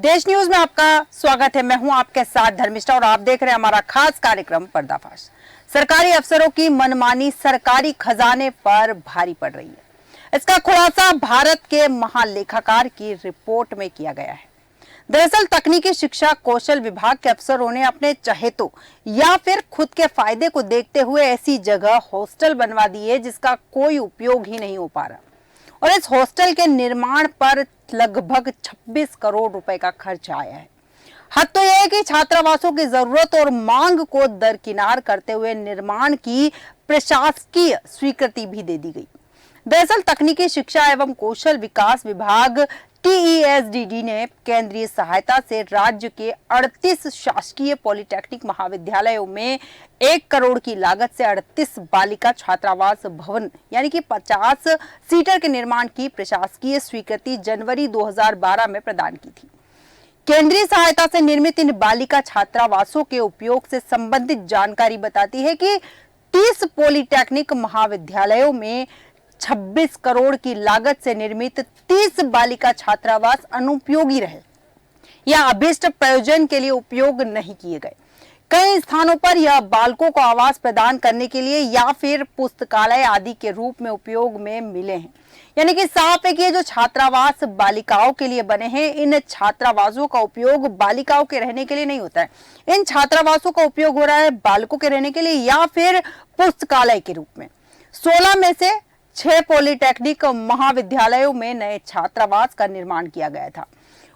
देश न्यूज में आपका स्वागत है। मैं हूं आपके साथ धर्मिष्ठा और आप देख रहे हैं हमारा खास कार्यक्रम पर्दाफाश। सरकारी अफसरों की मनमानी सरकारी खजाने पर भारी पड़ रही है। इसका खुलासा भारत के महालेखाकार की रिपोर्ट में किया गया है। दरअसल तकनीकी शिक्षा कौशल विभाग के अफसरों ने अपने चहेतों या फिर खुद के फायदे को देखते हुए ऐसी जगह हॉस्टल बनवा दी है जिसका कोई उपयोग ही नहीं हो पा रहा और इस हॉस्टल के निर्माण पर लगभग 26 करोड़ रुपए का खर्च आया है। हद तो यह है कि छात्रावासों की जरूरत और मांग को दरकिनार करते हुए निर्माण की प्रशासकीय स्वीकृति भी दे दी गई। दरअसल तकनीकी शिक्षा एवं कौशल विकास विभाग TESDD ने केंद्रीय सहायता से राज्य के 38 शासकीय पॉलिटेक्निक महाविद्यालयों में 1 करोड़ की लागत से 38 बालिका छात्रावास भवन यानी कि 50 सीटर के निर्माण की प्रशासकीय स्वीकृति जनवरी 2012 में प्रदान की थी। केंद्रीय सहायता से निर्मित इन बालिका छात्रावासों के उपयोग से संबंधित जानकारी बताती है कि 30 पॉलिटेक्निक महाविद्यालयों में 26 करोड़ की लागत से निर्मित 30 बालिका छात्रावास अनुपयोगी रहे या अभीष्ट प्रयोजन के लिए उपयोग नहीं किए गए। कई स्थानों पर यह बालकों को आवास प्रदान करने के लिए या फिर पुस्तकालय आदि के रूप में उपयोग में मिले हैं। यानी कि साफ है कि ये जो छात्रावास बालिकाओं के लिए बने हैं, इन छात्रावासों का उपयोग बालिकाओं के रहने के लिए नहीं होता है। इन छात्रावासों का उपयोग हो रहा है बालकों के रहने के लिए या फिर पुस्तकालय के रूप में। 16 में से 6 पॉलिटेक्निक महाविद्यालयों में नए छात्रावास का निर्माण किया गया था।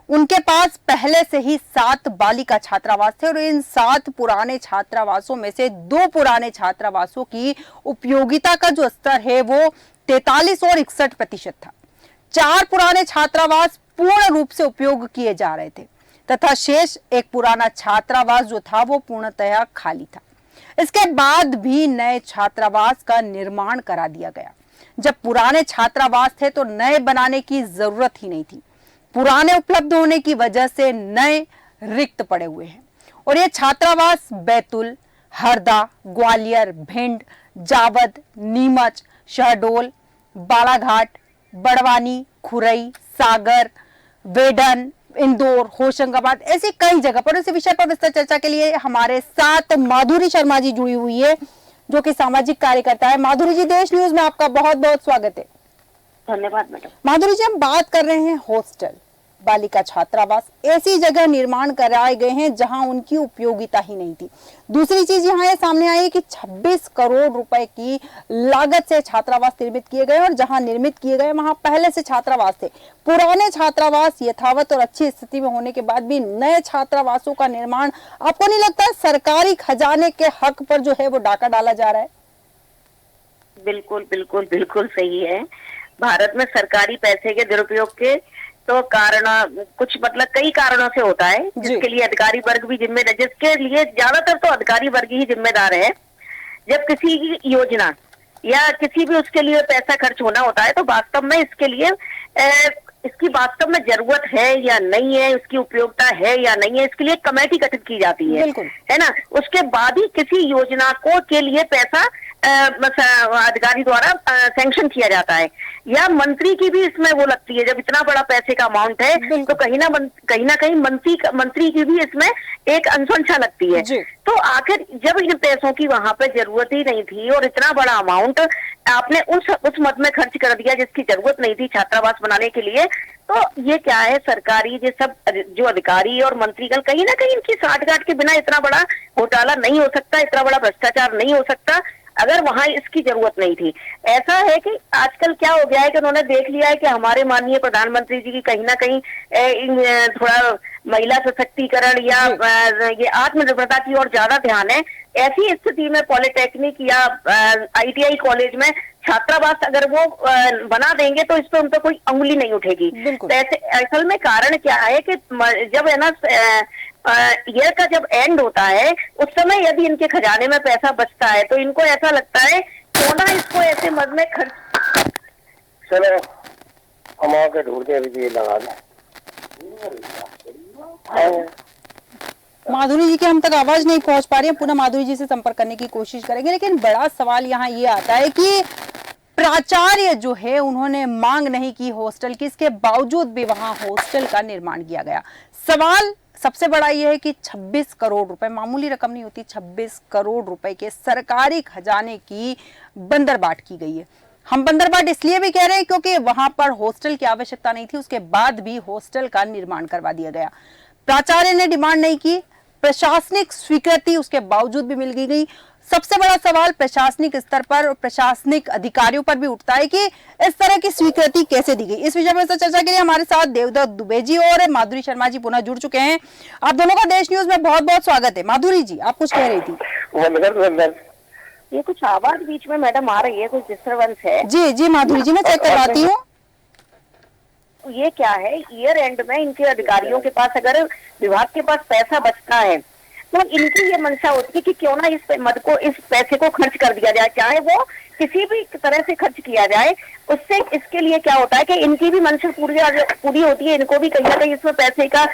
उनके पास पहले से ही 7 बालिका छात्रावास थे और इन 7 पुराने छात्रावासों में से 2 पुराने छात्रावासों की उपयोगिता का जो स्तर है वो 43 और 61% था। 4 पुराने छात्रावास पूर्ण रूप से उपयोग किए जा रहे थे तथा शेष एक पुराना छात्रावास जो था वो पूर्णतः खाली था। इसके बाद भी नए छात्रावास का निर्माण करा दिया गया। जब पुराने छात्रावास थे तो नए बनाने की जरूरत ही नहीं थी। पुराने उपलब्ध होने की वजह से नए रिक्त पड़े हुए हैं और ये छात्रावास बैतूल, हरदा, ग्वालियर, भिंड, जावद, नीमच, शहडोल, बालाघाट, बड़वानी, खुरई, सागर, वेडन, इंदौर, होशंगाबाद ऐसी कई जगह पर इस विषय पर विस्तार चर्चा के लिए हमारे साथ माधुरी शर्मा जी जुड़ी हुई है जो कि सामाजिक कार्यकर्ता है। माधुरी जी, देश न्यूज में आपका बहुत बहुत स्वागत है। धन्यवाद मैडम। माधुरी जी, हम बात कर रहे हैं हॉस्टल, बालिका छात्रावास, ऐसी जगह निर्माण कराए गए हैं जहां उनकी उपयोगिता ही नहीं थी। दूसरी चीज यहाँ ये सामने आई है कि 26 करोड़ रुपए की लागत से छात्रावास निर्मित किए गए और जहां निर्मित किए गए वहां पहले से छात्रावास थे। पुराने छात्रावास यथावत और अच्छी स्थिति में होने के बाद भी नए छात्रावासों का निर्माण, आपको नहीं लगता है सरकारी खजाने के हक पर जो है वो डाका डाला जा रहा है? बिल्कुल बिल्कुल बिल्कुल सही है। भारत में सरकारी पैसे के दुरुपयोग के तो कारण कुछ मतलब कई कारणों से होता है जिसके लिए अधिकारी वर्ग भी जिम्मेदार, जिसके लिए ज्यादातर तो अधिकारी वर्ग ही जिम्मेदार है। जब किसी की योजना या किसी भी उसके लिए पैसा खर्च होना होता है तो वास्तव में इसके लिए इसकी वास्तव में जरूरत है या नहीं है, उसकी उपयोगिता है या नहीं है, इसके लिए कमेटी गठित की जाती है ना। उसके बाद ही किसी योजना को के लिए पैसा अधिकारी द्वारा सैंक्शन किया जाता है या मंत्री की भी इसमें वो लगती है। जब इतना बड़ा पैसे का अमाउंट है तो कहीं ना कहीं मंत्री की भी इसमें एक अनुशंसा लगती है। तो आखिर जब इन पैसों की वहां पे जरूरत ही नहीं थी और इतना बड़ा अमाउंट आपने उस मद में खर्च कर दिया जिसकी जरूरत नहीं थी छात्रावास बनाने के लिए, तो ये क्या है, सरकारी ये सब जो अधिकारी और मंत्रीगण कहीं ना कहीं इनकी साठगांठ के बिना इतना बड़ा घोटाला नहीं हो सकता, इतना बड़ा भ्रष्टाचार नहीं हो सकता अगर वहां इसकी जरूरत नहीं थी। ऐसा है कि आजकल क्या हो गया है कि उन्होंने देख लिया है कि हमारे माननीय प्रधानमंत्री जी की कहीं ना कहीं थोड़ा महिला सशक्तिकरण या ये आत्मनिर्भरता की ओर ज्यादा ध्यान है। ऐसी स्थिति में पॉलिटेक्निक या ITI कॉलेज में छात्रावास अगर वो बना देंगे तो इस पर उन पर कोई अंगुली नहीं उठेगी। तो ऐसे असल में कारण क्या है कि जब है ना ईयर का जब एंड होता है उस समय यदि इनके खजाने में पैसा बचता है तो इनको ऐसा लगता है क्यों ना इसको ऐसे मद में खर्च। चलो हम आके ढूंढते हैं लगा दें। माधुरी जी की हम तक आवाज नहीं पहुंच पा रही है, पुनः माधुरी जी से संपर्क करने की कोशिश करेंगे। लेकिन बड़ा सवाल यहाँ ये आता है कि प्राचार्य जो है उन्होंने मांग नहीं की हॉस्टल की, इसके बावजूद भी वहां हॉस्टल का निर्माण किया गया। सवाल सबसे बड़ा यह है कि 26 करोड़ रुपए मामूली रकम नहीं होती, 26 करोड़ रुपए के सरकारी खजाने की बंदरबाट की गई है। हम बंदरबाट इसलिए भी कह रहे हैं क्योंकि वहां पर हॉस्टल की आवश्यकता नहीं थी, उसके बाद भी हॉस्टल का निर्माण करवा दिया गया। प्राचार्य ने डिमांड नहीं की, प्रशासनिक स्वीकृति उसके बावजूद भी मिल गई। सबसे बड़ा सवाल प्रशासनिक स्तर पर और प्रशासनिक अधिकारियों पर भी उठता है कि इस तरह की स्वीकृति कैसे दी गई। इस विषय में चर्चा के लिए हमारे साथ देवदत्त दुबे जी और माधुरी शर्मा जी पुनः जुड़ चुके हैं। आप दोनों का देश न्यूज में बहुत बहुत स्वागत है। माधुरी जी, आप कुछ कह रही थी। ये कुछ आवाज बीच में मैडम आ रही है, कुछ डिस्टर्बेंस है। जी जी माधुरी जी, मैं चेक करवाती हूँ। ये क्या है, ईयर एंड में इनके अधिकारियों के पास अगर विभाग के पास पैसा बचता है तो इनकी ये मंशा होती है कि क्यों ना इस पैसे को खर्च कर दिया जाए, चाहे वो किसी भी तरह से खर्च किया जाए। उससे इसके लिए क्या होता है कि इनकी भी मंशा पूरी होती है, इनको भी कहीं ना कहीं इसमें पैसे का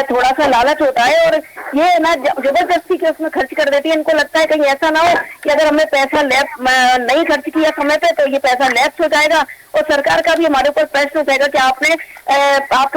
थोड़ा सा लालच होता है और ये ना जबरदस्ती के उसमें खर्च कर देती है। इनको लगता है कहीं ऐसा ना हो कि अगर हमने पैसा नहीं खर्च किया समय पे तो ये पैसा लैप्स हो जाएगा और सरकार का भी हमारे ऊपर प्रश्न उठेगा कि आपके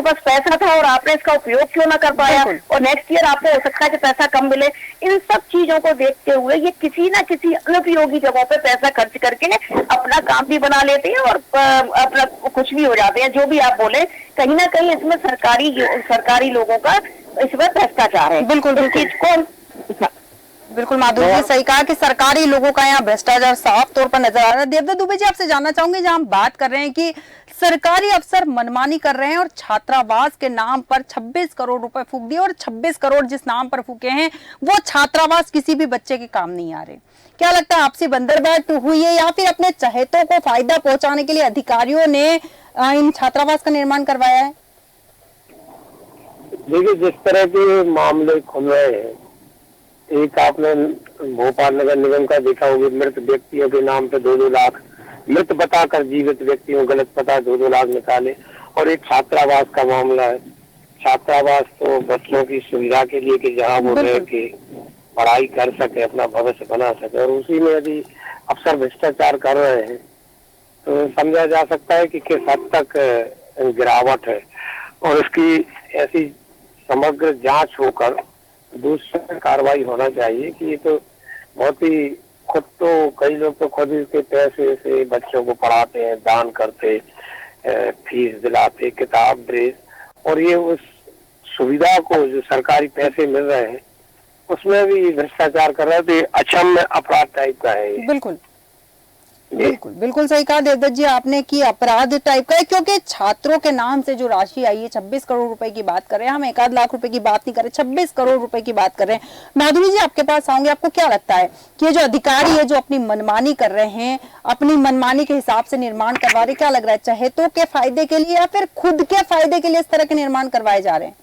पास पैसा था और आपने इसका उपयोग क्यों ना कर पाया और नेक्स्ट ईयर आपको हो सकता है कि पैसा कम मिले। इन सब चीजों को देखते हुए ये किसी ना किसी अनुपयोगी जगहों पे पैसा खर्च करके अपना काम भी बना लेते हैं और अपना कुछ भी हो जाते हैं। जो भी आप बोले, कहीं ना कहीं इसमें सरकारी लोगों का इसमें भ्रष्टाचार है। बिल्कुल बिल्कुल माधुरी जी सही कहा कि सरकारी लोगों का यहाँ भ्रष्टाचार साफ तौर पर नजर आ रहा है। देवदत्त दुबे जी, आपसे जानना चाहूंगी, जहां हम बात कर रहे हैं कि सरकारी अफसर मनमानी कर रहे हैं और छात्रावास के नाम पर 26 करोड़ रुपए फूक दिए और 26 करोड़ जिस नाम पर फूके हैं वो छात्रावास किसी भी बच्चे के काम नहीं आ रहे। क्या लगता है, आपसी बंदरबाट हुई है या फिर अपने चहेतों को फायदा पहुंचाने के लिए अधिकारियों ने इन छात्रावास का निर्माण करवाया है? देखिए, जिस तरह के मामले खुल रहे हैं, एक आपने भोपाल नगर निगम का देखा होगा, मृत व्यक्तियों के नाम पे 2-2 लाख, मृत बताकर जीवित व्यक्तियों गलत पता 2-2 लाख निकाले। और एक छात्रावास का मामला है। छात्रावास तो बच्चों की सुविधा के लिए कि जहाँ वो रह के पढ़ाई कर सके, अपना भविष्य बना सके, और उसी में यदि अफसर भ्रष्टाचार कर रहे हैं तो समझा जा सकता है कि किस हद तक गिरावट है और उसकी ऐसी समग्र जांच होकर दूसरी कार्रवाई होना चाहिए कि ये तो बहुत ही कई लोग तो खुद इसके पैसे से बच्चों को पढ़ाते हैं, दान करते, फीस दिलाते, किताब, ड्रेस, और ये उस सुविधा को जो सरकारी पैसे मिल रहे हैं उसमें भी भ्रष्टाचार कर रहे हैं। तो ये अक्षम्य अपराध टाइप का है। बिल्कुल सही कहा देवदत्त जी आपने कि अपराध टाइप का है, क्योंकि छात्रों के नाम से जो राशि आई है 26 करोड़ रुपए की बात कर रहे हैं, हम 1 आध लाख रुपए की बात नहीं कर रहे, 26 करोड़ रुपए की बात कर रहे हैं। माधुरी जी, आपके पास आऊंगे, आपको क्या लगता है कि ये जो अधिकारी है जो अपनी मनमानी कर रहे हैं, अपनी मनमानी के हिसाब से निर्माण करवा रहे, क्या लग रहा है चहेतों के फायदे के लिए या फिर खुद के फायदे के लिए इस तरह के निर्माण करवाए जा रहे हैं?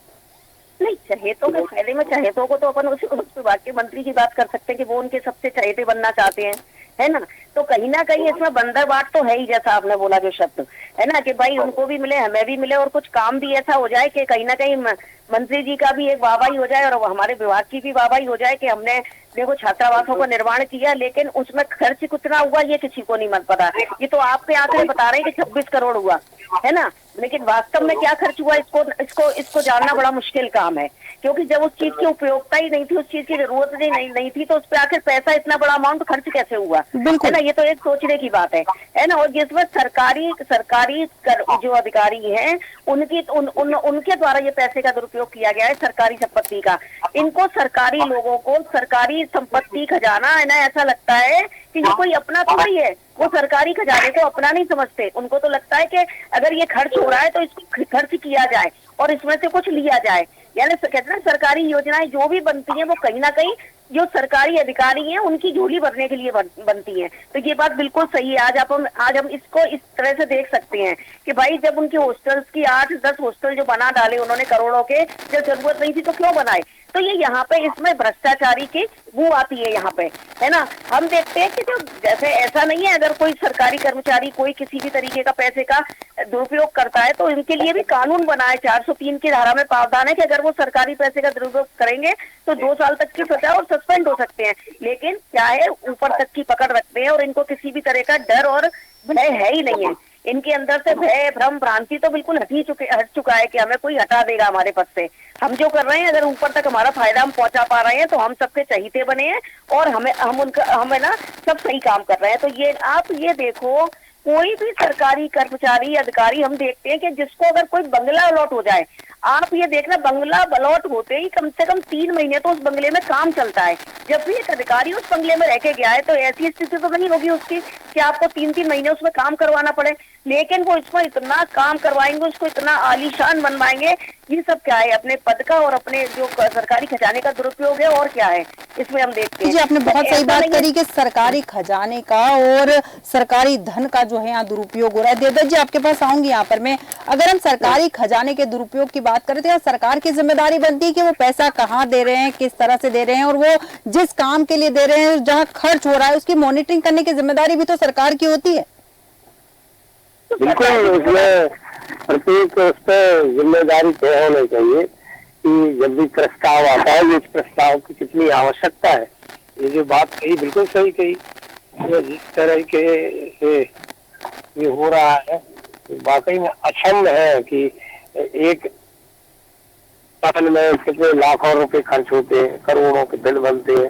नहीं, चहेतों के फायदे में चहेतों को तो अपन उस विभाग के मंत्री की बात कर सकते हैं कि वो उनके सबसे चहेते बनना चाहते हैं, है ना। तो कहीं ना कहीं इसमें बंदरबाट तो है ही, जैसा आपने बोला जो शब्द है ना, कि भाई उनको भी मिले, हमें भी मिले और कुछ काम भी ऐसा हो जाए कि कहीं ना कहीं मंत्री जी का भी एक वाहवाही हो जाए और हमारे विभाग की भी वाहवाही हो जाए कि हमने देखो छात्रावासों का निर्माण किया, लेकिन उसमें खर्च कितना हुआ ये किसी को नहीं पता। ये तो आपके आंकड़े बता रहे हैं कि 26 करोड़ हुआ, है ना, लेकिन वास्तव में क्या खर्च हुआ इसको जानना बड़ा मुश्किल काम है, क्योंकि जब उस चीज की उपयोगिता ही नहीं थी, उस चीज की जरूरत नहीं थी, तो उस पर आखिर पैसा इतना बड़ा अमाउंट खर्च कैसे हुआ, है ना। ये तो एक सोचने की बात है ना। और जिसमें सरकारी जो अधिकारी हैं उनके द्वारा ये पैसे का दुरुपयोग किया गया है, सरकारी संपत्ति का। इनको सरकारी लोगों को सरकारी संपत्ति खजाना, है ना, ऐसा लगता है कि ये कोई अपना थोड़ी है। वो सरकारी खजाने को अपना नहीं समझते, उनको तो लगता है कि अगर ये खर्च हो रहा है तो इसको खर्च किया जाए और इसमें से कुछ लिया जाए। यानी कहते हैं सरकारी योजनाएं जो भी बनती हैं वो कहीं ना कहीं जो सरकारी अधिकारी हैं उनकी झोली भरने के लिए बनती हैं। तो ये बात बिल्कुल सही है। आज हम इसको इस तरह से देख सकते हैं कि भाई जब उनके हॉस्टल्स की 8-10 हॉस्टल जो बना डाले उन्होंने करोड़ों के, जब जरूरत नहीं थी तो क्यों बनाए। तो ये यहाँ पे इसमें भ्रष्टाचारी की बू आती है यहाँ पे, है ना। हम देखते हैं कि जो जैसे ऐसा नहीं है, अगर कोई सरकारी कर्मचारी कोई किसी भी तरीके का पैसे का दुरुपयोग करता है तो इनके लिए भी कानून बना है। 403 की धारा में प्रावधान है कि अगर वो सरकारी पैसे का दुरुपयोग करेंगे तो 2 साल तक की सजा और सस्पेंड हो सकते हैं। लेकिन क्या है, ऊपर तक की पकड़ रखते हैं और इनको किसी भी तरह का डर और भय है ही नहीं है इनके अंदर से। भय भ्रम भ्रांति तो बिल्कुल हट चुका है कि हमें कोई हटा देगा हमारे पद से। हम जो कर रहे हैं, अगर ऊपर तक हमारा फायदा हम पहुंचा पा रहे हैं तो हम सबके चहीते बने हैं और हमें ना सब सही काम कर रहे हैं। तो ये आप ये देखो, कोई भी सरकारी कर्मचारी अधिकारी हम देखते हैं कि जिसको अगर कोई बंगला अलॉट हो जाए, आप ये देखना बंगला अलॉट होते ही कम से कम 3 महीने तो उस बंगले में काम चलता है। जब भी एक अधिकारी उस बंगले में रह के गया है तो ऐसी स्थिति तो नहीं होगी उसकी कि आपको 3-3 महीने उसमें काम करवाना पड़े, लेकिन वो इसमें इतना काम करवाएंगे, उसको इतना आलीशान बनवाएंगे। ये सब क्या है? अपने पद का और अपने जो सरकारी खजाने का दुरुपयोग है, और क्या है इसमें हम देखते हैं। जी, आपने बहुत सही बात करी कि सरकारी खजाने का और सरकारी धन का जो है यहाँ दुरुपयोग हो रहा है। देवदत्त जी, आपके पास आऊंगी यहाँ पर मैं। अगर हम सरकारी खजाने के दुरुपयोग की बात करें तो यहाँ सरकार की जिम्मेदारी बनती है कि वो पैसा कहाँ दे रहे हैं, किस तरह से दे रहे हैं, और वो जिस काम के लिए दे रहे हैं, जहाँ खर्च हो रहा है, उसकी मॉनिटरिंग करने की जिम्मेदारी भी तो सरकार की होती है। बिल्कुल, उसमें प्रत्येक उस पर जिम्मेदारी तय होनी चाहिए कि जब भी प्रस्ताव आता है, इस प्रस्ताव की कितनी आवश्यकता है। ये जो बात कही बिल्कुल सही कही। जिस तरह के ये हो रहा है वाकई में अक्षम्य है कि एक साल में कितने लाखों रुपए खर्च होते हैं, करोड़ों के बिल बनते हैं,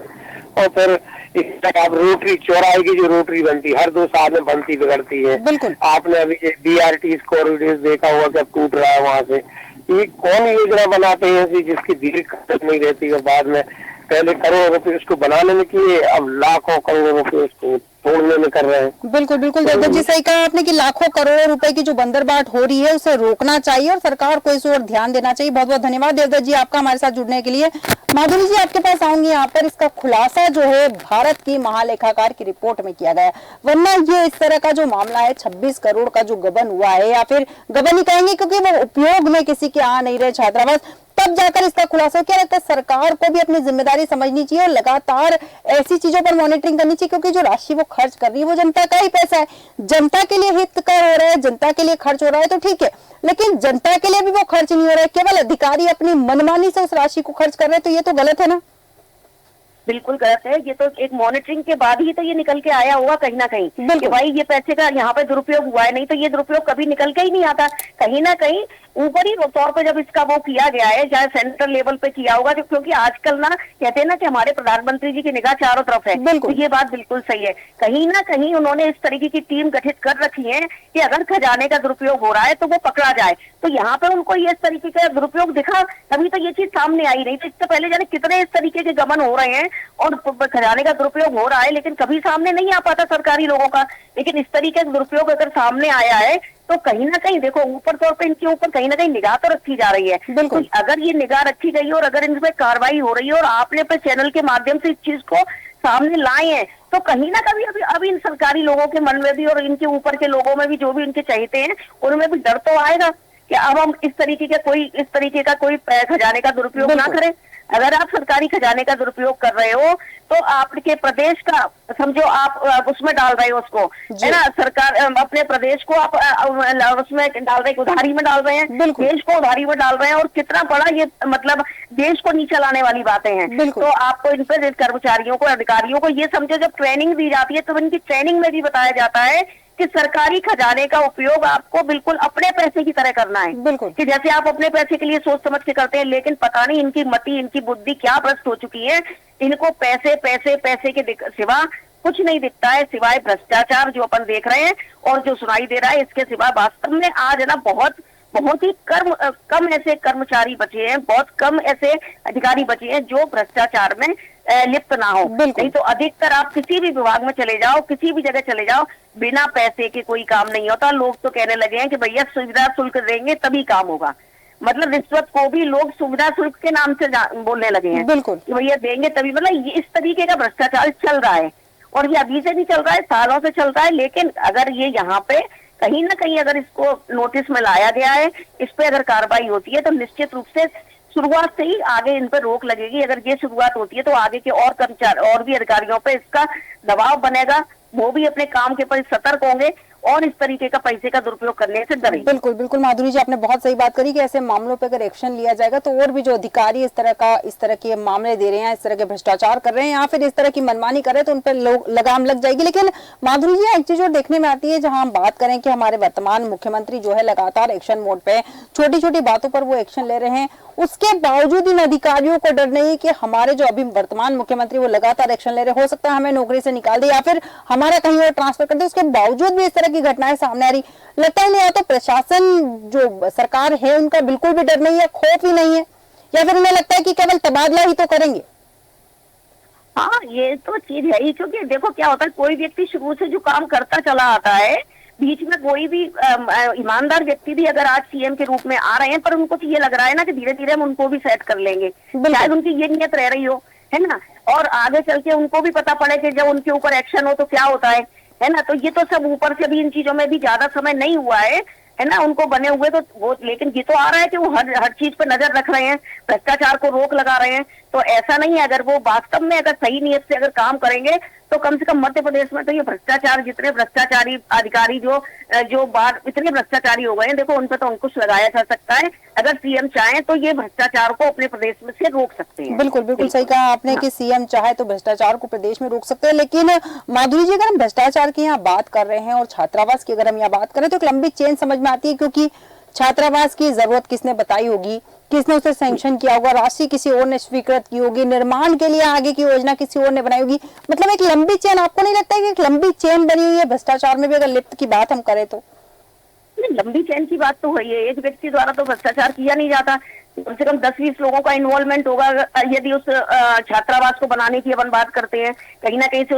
और फिर इस तरह आप रोटरी, चौराहे की जो रोटरी बनती है हर 2 साल में बनती बिगड़ती है। आपने अभी BRT कॉरिडोर देखा हुआ कि अब टूट रहा है वहां से। ये कौन योजना बनाते हैं ऐसी जिसकी दीर्घ नहीं रहती है, बाद में पहले करोड़ों रुपए उसको बनाने में किए, अब लाखों करोड़ों रुपए उसको तोड़ने में कर रहे हैं। बिल्कुल बिल्कुल देवदत्त जी, सही कहा आपने कि लाखों करोड़ों रुपए की जो बंदरबाट हो रही है उसे रोकना चाहिए और सरकार को इस ओर ध्यान देना चाहिए। बहुत बहुत धन्यवाद देवदत्त जी आपका हमारे साथ जुड़ने के लिए। माधुरी जी, आपके पास आऊंगी यहाँ पर। इसका खुलासा जो है भारत की महालेखाकार की रिपोर्ट में किया गया, वरना ये इस तरह का जो मामला है 26 करोड़ का जो गबन हुआ है, या फिर गबन ही कहेंगे क्योंकि वो उपयोग में किसी के आ नहीं रहे छात्रावास, तब जाकर इसका खुलासा। क्या लगता है सरकार को भी अपनी जिम्मेदारी समझनी चाहिए और लगातार ऐसी चीजों पर मॉनिटरिंग करनी चाहिए, क्योंकि जो राशि वो खर्च कर रही है वो जनता का ही पैसा है, जनता के लिए हितकर हो रहा है, जनता के लिए खर्च हो रहा है तो ठीक है, लेकिन जनता के लिए भी वो खर्च नहीं हो रहा है, केवल अधिकारी अपनी मनमानी से उस राशि को खर्च कर रहे हैं, तो ये तो गलत है ना। बिल्कुल गलत है। ये तो एक मॉनिटरिंग के बाद ही तो ये निकल के आया होगा कहीं ना कहीं कि भाई ये पैसे का यहाँ पे दुरुपयोग हुआ है, नहीं तो ये दुरुपयोग कभी निकल के ही नहीं आता। कहीं ना कहीं ऊपरी तौर पे जब इसका वो किया गया है, चाहे सेंट्रल लेवल पे किया होगा, क्योंकि आजकल ना कहते हैं ना कि हमारे प्रधानमंत्री जी की निगाह चारों तरफ है, तो ये बात बिल्कुल सही है। कहीं ना कहीं उन्होंने इस तरीके की टीम गठित कर रखी है कि अगर खजाने का दुरुपयोग हो रहा है तो वो पकड़ा जाए। तो यहाँ पे उनको ये इस तरीके का दुरुपयोग दिखा, तभी तो ये चीज सामने आई। नहीं तो इससे पहले जाने कितने इस तरीके के गबन हो रहे हैं और खजाने का दुरुपयोग हो रहा है, लेकिन कभी सामने नहीं आ पाता सरकारी लोगों का। लेकिन इस तरीके का दुरुपयोग अगर सामने आया है तो कहीं ना कहीं देखो ऊपर तौर पे इनके ऊपर कहीं ना कहीं निगाह तो रखी जा रही है। तो अगर ये निगाह रखी गई और अगर इन पे कार्रवाई हो रही है और आपने अपने चैनल के माध्यम से इस चीज को सामने लाए हैं, तो कहीं ना कहीं अभी इन सरकारी लोगों के मन में भी और इनके ऊपर के लोगों में भी, जो भी इनके चाहते हैं, उनमें भी डर तो आएगा कि अब हम इस तरीके का कोई खजाने का दुरुपयोग ना करें। अगर आप सरकारी खजाने का दुरुपयोग कर रहे हो तो आपके प्रदेश का समझो आप उसमें डाल रहे हो उसको, है ना, सरकार अपने प्रदेश को आप उसमें डाल रहे, उधारी में डाल रहे हैं, देश को उधारी में डाल रहे हैं, और कितना बड़ा ये मतलब देश को नीचे लाने वाली बातें हैं। तो आपको इन पर कर्मचारियों को, अधिकारियों को ये समझो, जब ट्रेनिंग दी जाती है तो इनकी ट्रेनिंग में भी बताया जाता है कि सरकारी खजाने का उपयोग आपको बिल्कुल अपने पैसे की तरह करना है, कि जैसे आप अपने पैसे के लिए सोच समझ के करते हैं। लेकिन पता नहीं इनकी मति, इनकी बुद्धि क्या भ्रष्ट हो चुकी है, इनको पैसे पैसे पैसे के सिवा कुछ नहीं दिखता है, सिवाय भ्रष्टाचार जो अपन देख रहे हैं और जो सुनाई दे रहा है, इसके सिवा वास्तव में आज है ना बहुत ही कम ऐसे कर्मचारी बचे हैं, बहुत कम ऐसे अधिकारी बचे हैं जो भ्रष्टाचार में लिप्त ना हो। नहीं तो अधिकतर आप किसी भी विभाग में चले जाओ, किसी भी जगह चले जाओ, बिना पैसे के कोई काम नहीं होता। लोग तो कहने लगे हैं कि भैया सुविधा शुल्क देंगे तभी काम होगा। मतलब रिश्वत को भी लोग सुविधा शुल्क के नाम से बोलने लगे हैं कि भैया देंगे तभी। मतलब ये इस तरीके का भ्रष्टाचार चल रहा है, और ये अभी से नहीं चल रहा है, सालों से चल रहा है। लेकिन अगर ये यहाँ पे कहीं ना कहीं अगर इसको नोटिस में लाया गया है, इस पे अगर कार्रवाई होती है, तो निश्चित रूप से शुरुआत से ही आगे इन पर रोक लगेगी। अगर ये शुरुआत होती है तो आगे के और कर्मचारी और भी अधिकारियों पे इसका दबाव बनेगा, वो भी अपने काम के प्रति सतर्क होंगे और इस तरीके का पैसे का दुरुपयोग करने से डरे। बिल्कुल बिल्कुल माधुरी जी, आपने बहुत सही बात करी कि ऐसे मामलों पे अगर एक्शन लिया जाएगा तो और भी जो अधिकारी इस तरह के मामले दे रहे हैं, इस तरह के भ्रष्टाचार कर रहे हैं या फिर इस तरह की मनमानी कर रहे हैं तो उन पर लगाम लग जाएगी। लेकिन माधुरी जी, एक चीज और देखने में आती है, जहां हम बात करें कि हमारे वर्तमान मुख्यमंत्री जो है लगातार एक्शन मोड पे, छोटी छोटी बातों पर वो एक्शन ले रहे हैं, उसके बावजूद इन अधिकारियों को डर नहीं कि हमारे जो अभी वर्तमान मुख्यमंत्री वो लगातार एक्शन ले रहे, हो सकता है हमें नौकरी से निकाल दे या फिर हमारा कहीं और ट्रांसफर कर दे, उसके बावजूद भी इस तरह की घटनाएं सामने आ रही। लगता ही नहीं है तो प्रशासन जो सरकार है उनका बिल्कुल भी डर नहीं है, खौफ ही नहीं है, या फिर उन्हें लगता है कि केवल तबादला ही तो करेंगे। हाँ, ये तो चीज है ही, क्योंकि देखो क्या होता है, कोई व्यक्ति शुरू से जो काम करता चला आता है, बीच में कोई भी ईमानदार व्यक्ति भी अगर आज सीएम के रूप में आ रहे हैं, पर उनको तो ये लग रहा है ना कि धीरे धीरे हम उनको भी सेट कर लेंगे, शायद उनकी ये नियत रह रही हो, है ना, और आगे चल के उनको भी पता पड़े कि जब उनके ऊपर एक्शन हो तो क्या होता है ना। तो ये तो सब ऊपर से भी इन चीजों में भी ज्यादा समय नहीं हुआ है ना, उनको बने हुए तो वो, लेकिन ये तो आ रहा है कि वो हर चीज पर नजर रख रहे हैं, भ्रष्टाचार को रोक लगा रहे हैं। तो ऐसा नहीं है, अगर वो वास्तव में अगर सही नियत से अगर काम करेंगे तो कम से कम मध्य प्रदेश में तो ये भ्रष्टाचार, जितने भ्रष्टाचारी अधिकारी जो बार इतने भ्रष्टाचारी हो गए हैं, देखो उन पर तो अंकुश लगाया जा सकता है। अगर सीएम चाहे तो ये भ्रष्टाचार को अपने प्रदेश में से रोक सकते हैं। बिल्कुल बिल्कुल सही कहा आपने कि सीएम चाहे तो भ्रष्टाचार को प्रदेश में रोक सकते हैं। लेकिन माधुरी जी, अगर हम भ्रष्टाचार की यहाँ बात कर रहे हैं और छात्रावास की अगर हम यहाँ बात करें तो एक लंबी चेन समझ में आती है, क्योंकि छात्रावास की जरूरत किसने बताई होगी, किसने उसे सैंक्शन किया होगा, राशि किसी और ने स्वीकृत की होगी, निर्माण के लिए आगे की योजना किसी और ने बनाई होगी, मतलब एक लंबी चेन। आपको नहीं लगता है कि एक लंबी चेन बनी हुई है भ्रष्टाचार में भी, अगर लिप्त की बात हम करें तो? लंबी चेन की बात तो है, एक व्यक्ति द्वारा तो भ्रष्टाचार किया नहीं जाता, कम से कम 10-20 लोगों का इन्वॉल्वमेंट होगा। यदि उस छात्रावास को बनाने की अपन बात करते हैं, कहीं ना कहीं से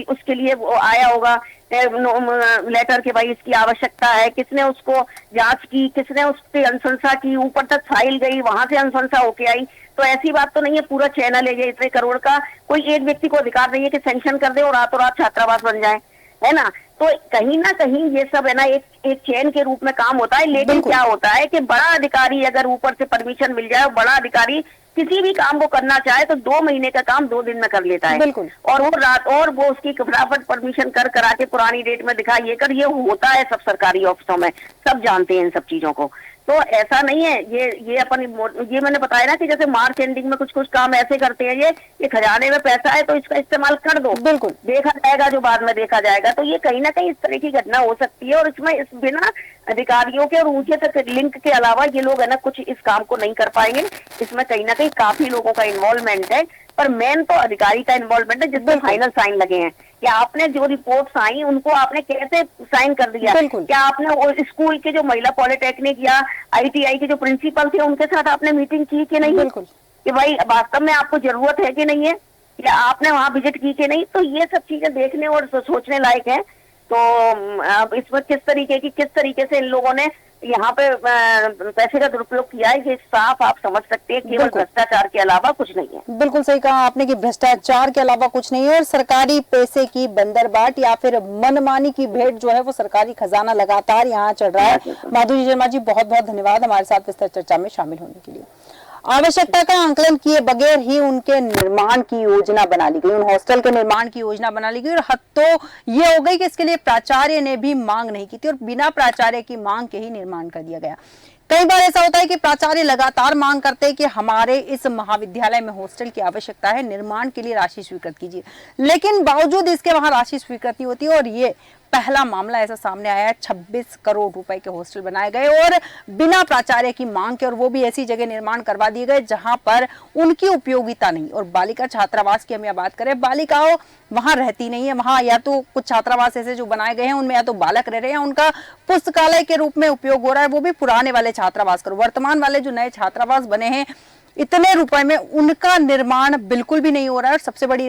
उसके लिए वो आया होगा लेटर के भाई इसकी आवश्यकता है, किसने उसको जांच की, किसने उसकी अनुशंसा की, ऊपर तक फाइल गई, वहां से अनुशंसा होके आई। तो ऐसी बात तो नहीं है पूरा चैनल है ये इतने करोड़ का, कोई एक व्यक्ति को अधिकार नहीं है कि सैंक्शन कर दे और रातों रात छात्रावास बन जाए, है ना। तो कहीं ना कहीं ये सब है ना एक चेन के रूप में काम होता है। लेकिन क्या होता है कि बड़ा अधिकारी अगर ऊपर से परमिशन मिल जाए, बड़ा अधिकारी किसी भी काम को करना चाहे तो 2 महीने का काम 2 दिन में कर लेता है, और वो उसकी फटाफट परमिशन करा के पुरानी डेट में दिखा ये कर, ये होता है सब सरकारी ऑफिसों में, सब जानते हैं इन सब चीजों को। तो ऐसा नहीं है, ये मैंने बताया ना कि जैसे मार्च एंडिंग में कुछ काम ऐसे करते हैं, ये खजाने में पैसा है तो इसका इस्तेमाल कर दो, बिल्कुल देखा जाएगा जो बाद में देखा जाएगा। तो ये कहीं ना कहीं इस तरह की घटना हो सकती है, और इसमें इस बिना अधिकारियों के और ऊंचे तक लिंक के अलावा ये लोग है ना कुछ इस काम को नहीं कर पाएंगे। इसमें कहीं ना कहीं काफी लोगों का इन्वॉल्वमेंट है, पर मेन तो अधिकारी का इन्वॉल्वमेंट है जिसमें फाइनल साइन लगे हैं। क्या आपने जो रिपोर्ट्स आई उनको आपने कैसे साइन कर दिया, क्या आपने वो स्कूल के जो महिला पॉलिटेक्निक या आईटीआई के जो प्रिंसिपल थे उनके साथ आपने मीटिंग की कि नहीं, कि भाई वास्तव में आपको जरूरत है कि नहीं है, या आपने वहां विजिट की कि नहीं। तो ये सब चीजें देखने और सोचने लायक है। तो इसमें किस तरीके से इन लोगों ने यहाँ पे पैसे का दुरुपयोग किया है, ये साफ आप समझ सकते हैं, केवल भ्रष्टाचार के अलावा कुछ नहीं है। बिल्कुल सही कहा आपने कि भ्रष्टाचार के अलावा कुछ नहीं है, और सरकारी पैसे की बंदरबाट या फिर मनमानी की भेंट जो है वो सरकारी खजाना लगातार यहाँ चढ़ रहा है। माधुरी शर्मा जी, बहुत बहुत धन्यवाद हमारे साथ विस्तार चर्चा में शामिल होने के लिए। आवश्यकता का आंकलन किए बगैर ही उनके निर्माण की योजना बना ली गई, उन हॉस्टल के निर्माण की योजना बना ली गई, और हद तो ये हो गई कि इसके लिए प्राचार्य ने भी मांग नहीं की थी और बिना प्राचार्य की मांग के ही निर्माण कर दिया गया। कई बार ऐसा होता है कि प्राचार्य लगातार मांग करते हैं कि हमारे इस महाविद्यालय में हॉस्टल की आवश्यकता है, निर्माण के लिए राशि स्वीकृत कीजिए, लेकिन बावजूद इसके वहां राशि स्वीकृत नहीं होती। और ये पहला मामला ऐसा सामने आया है, 26 करोड़ रुपए के हॉस्टल बनाए गए और बिना प्राचार्य की मांग के, और वो भी ऐसी जगह निर्माण करवा दिए गए जहां पर उनकी उपयोगिता नहीं। और बालिका छात्रावास की हम यहाँ बात करें, बालिकाओं वहां रहती नहीं है, वहां या तो कुछ छात्रावास ऐसे जो बनाए गए हैं उनमें या तो बालक रह रहे हैं, उनका पुस्तकालय के रूप में उपयोग हो रहा है, वो भी पुराने वाले छात्रावास करो। वर्तमान वाले जो नए छात्रावास बने हैं इतने रुपए में उनका निर्माण बिल्कुल भी नहीं हो रहा है। और सबसे बड़ी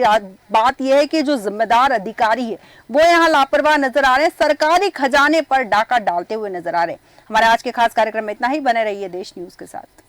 बात यह है कि जो जिम्मेदार अधिकारी है वो यहाँ लापरवाह नजर आ रहे हैं, सरकारी खजाने पर डाका डालते हुए नजर आ रहे हैं। हमारे आज के खास कार्यक्रम में इतना ही, बने रहिए देश न्यूज के साथ।